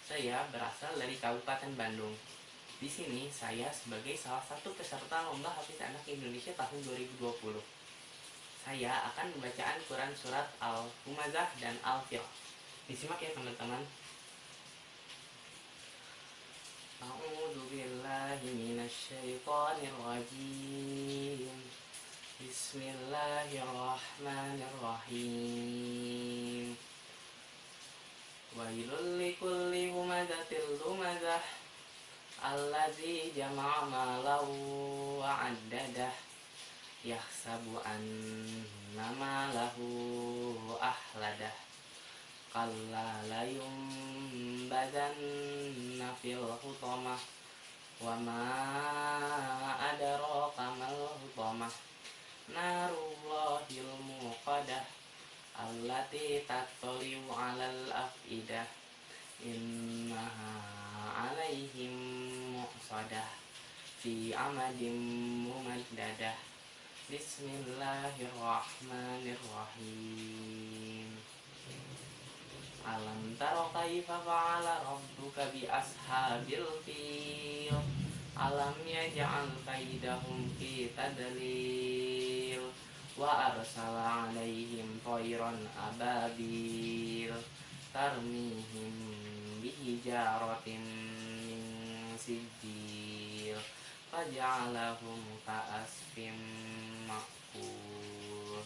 Saya berasal dari Kabupaten Bandung. Di sini saya sebagai salah satu peserta Lomba Hafiz Anak Indonesia tahun 2020. Saya akan membacaan Quran surat Al-Humazah dan Al-Fiqh. Disimak ya teman-teman. A'udzu billahi minasyaitonir rajim. Bismillahirrahmanirrahim. Wailul likulli humazatil lumazah allazi jama'a malahu wa 'addadah yahsabu anna malahu ahladah kalla la yunbadanna fil hutamah wa ma adraka mal hutamah narullahil muqadah allati tattali'u 'alal afidah innaha 'alaihim muqsadah fi amadin mumaddadah. Bismillahirrahmanirrahim. Alam tara kaifa fa'ala rabbuka bi ashabil fil alam yaj'al kaidahum fi tadlil wa arsala 'alaihim tayran ababil tarmihim bihijaratin min sijil faj'alahum ka'asfin ma'kul.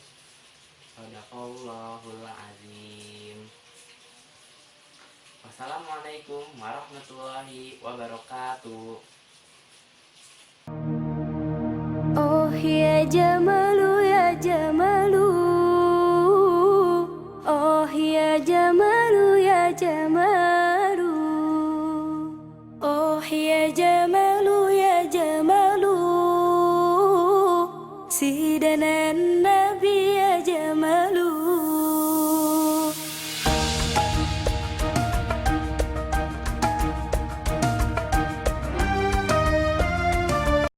Shadaqallahul azim. Wassalamualaikum warahmatullahi wabarakatuh. Oh ya Jamalu ya Jamalu, oh ya Jamalu ya Jamalu, oh ya Jamalu ya Jamalu, sidanan